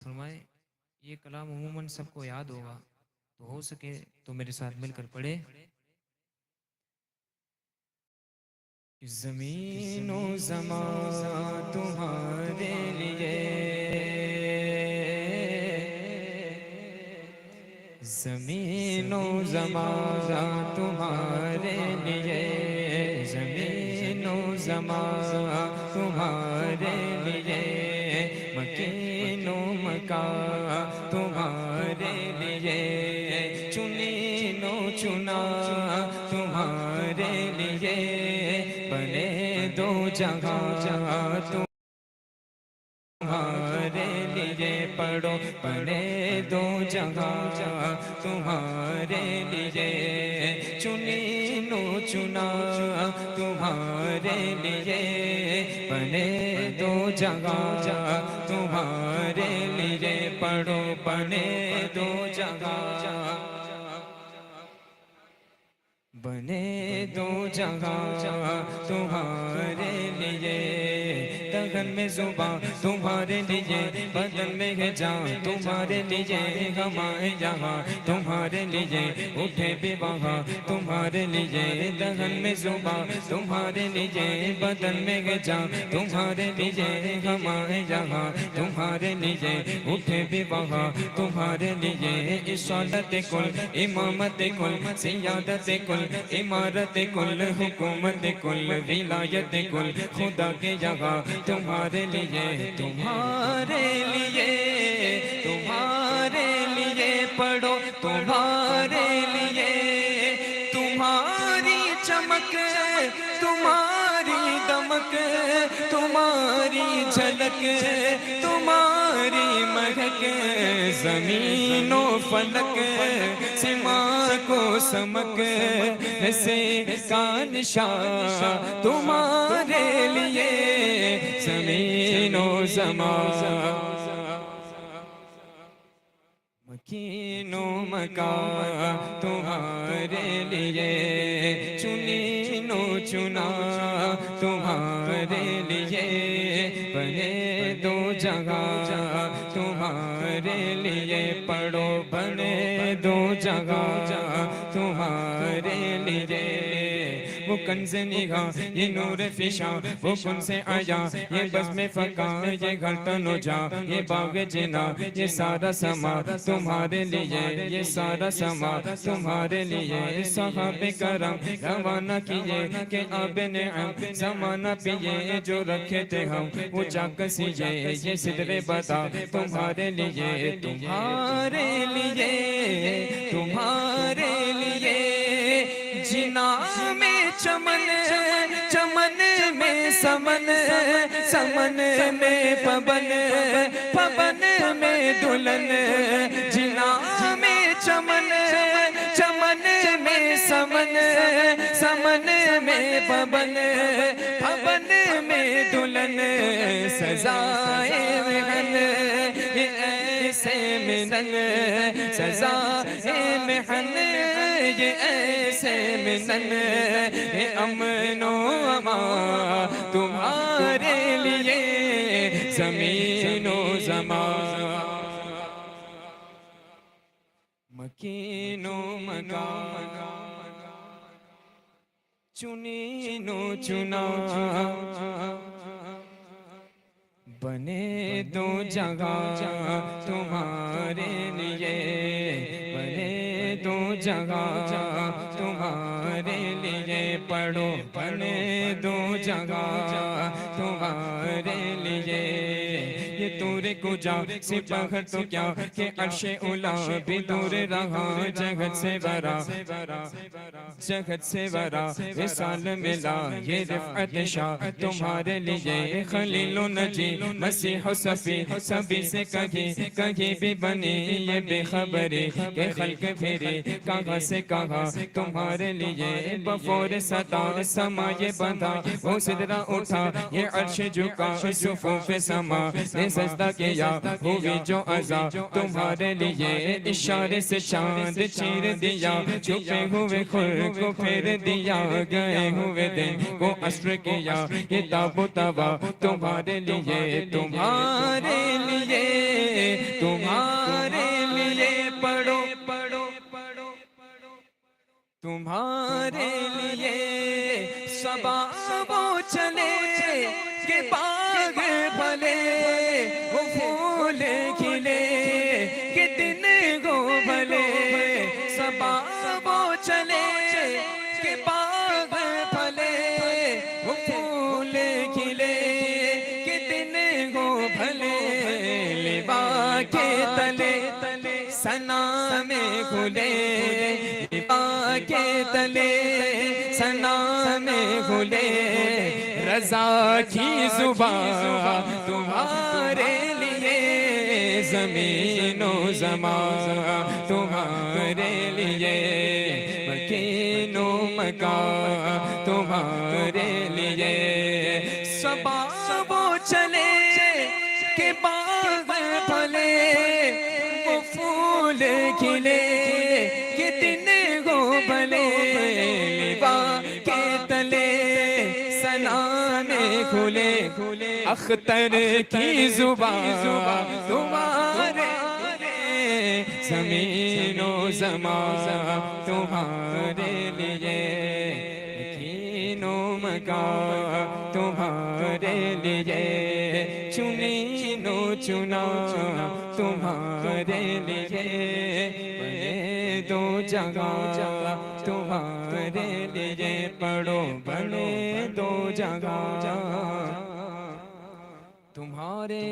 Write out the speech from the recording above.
फरमाए ये कलाम अमूमन सबको याद होगा, तो हो सके तो मेरे साथ मिलकर पढ़े। ज़मीनो ज़मा तुम्हारे लिए, ज़मीनो ज़मा तुम्हारे लिए, ज़मीनो ज़मा तुम्हारे लिए, मकीनो मका तुम्हारे लिए, चुनीनो चुना तुम्हारे लिए, बने दो जगह तुम्हारे लिए, पढ़ो बने दो जगह तुम्हारे लिए, चुनीनो चुना तुम्हारे लिए, बने दो जगह तुम्हारे लिए, पढ़ो बने दो जगह, बने दो जगह तुम्हारे लिए, तगन में जुबां तुम्हारे लिए, बदन में है जान तुम्हारे लिए, हमारे यहाँ तुम्हारे लिए, उठे भी वहाँ तुम्हारे लिए, तगन में जुबां तुम्हारे लिए, बदन में है जान तुम्हारे लिए, हमारे यहाँ तुम्हारे लिए, उठे भी वहाँ तुम्हारे लिए, इशारत कुल इमामत कुल सियादत कुल इमारत कुल हुकूमत कुल विलायत कुल, खुदा के जगह तुम्हारे लिए, तुम्हारे लिए, तुम्हारे लिए, पढ़ो तुम्हारे लिए, तुम्हारी चमक तुम्हारी दमक तुम्हारी झलक तुम्हारी महक, ज़मीनो फलक सिमा को समक से कानशां तुम्हारे लिए, ज़मीनो ज़मा मकीनो मका तुम्हारे लिए, चुनीनो चुना तुम्हारे लिए, बने दो जगह तुम्हारे लिए, पढ़ो बने दो जगह तुम्हारे लिए, वो कंज़ निगाह ये नूर फिशा, वो कुन से आया ये बज़्म में फ़का, ये घर तनुजा ये बाग जिना, ये सारा समा तुम्हारे लिए, ये सारा समा तुम्हारे लिए, सहाबे करम रवाना किए के आबे नेअम ज़माना पिए, जो रखे थे हम वो चाकसिए, ये सिदरे बता तुम्हारे लिए, तुम्हारे लिए, तुम्हारे लिए, जिना में चमन चमन में समन समन में पवन पवन में दुल्हन, जिना में चमन चमन में समन समन में पवन पवन में दुल्हन, सजाए महन ऐसे मिलन, सजाए महन ये ऐसे मिलन, ये अमनो अमा तुम्हारे लिए, ज़मीनो ज़मा मकीनो मका चुनीनो चुना, बने दो जगह तुम्हारे लिए, बने दो जगह तुम्हारे लिए, पढ़ो बने दो जगह तुम्हारे लिए, ये तूरे को जा सिपहर तो क्या के अर्शे उला भी दूर रहा, जगत से बरा जगत से बरा विसाल मिला, ये रिफ़अत शाह तुम्हारे लिए, खलीलो नजी मसीह सफ़ी सभी से कहीं कहीं भी बनी, ये बेखबरी के खल्क फेरे कहाँ से कहाँ तुम्हारे लिए, बफोर सता समा ये बंधा वो सिदरा उठा, ये अर्श झुका सुफूफ समा, ये सजदा किया हुई जो अज़ा तुम्हारे लिए, इशारे से चांद चीर दिया, छुपे हुए खुद को फेर दिया, गए हुए दिन को अस्र किया, ये ताबो तबा तुम्हारे लिए, तुम्हारे लिए, तुम्हारे लिए पढ़ो पढ़ो पढ़ो तुम्हारे लिए सबा वो चले के बाग भले, वो फूल खिले के दिन गो भले, सबा वो चले के बाग भले, वो फूल खिले के दिन गो भले, लिबा के तले सना में खुले, लिबा के तले सना में खुले, रज़ा की जुबान तुम्हारे लिए, ज़मीनो ज़मान तुम्हारे लिए, मकीनो मकान तुम्हारे लिए, सबा वो चले के बाग फले, वो फूल खिले के दिन गो भले, लिबा के तले सनाने खुले, अख्तर की जुबान तुम्हारे, ज़मीनो ज़मान तुम्हारे लिए, मकीनो मकान तुम्हारे लिए, चुनीनो चुना तुम्हारे लिए, बने दो जगह तुम्हारे लिए, पढ़ो बने दो जगह तुम्हारे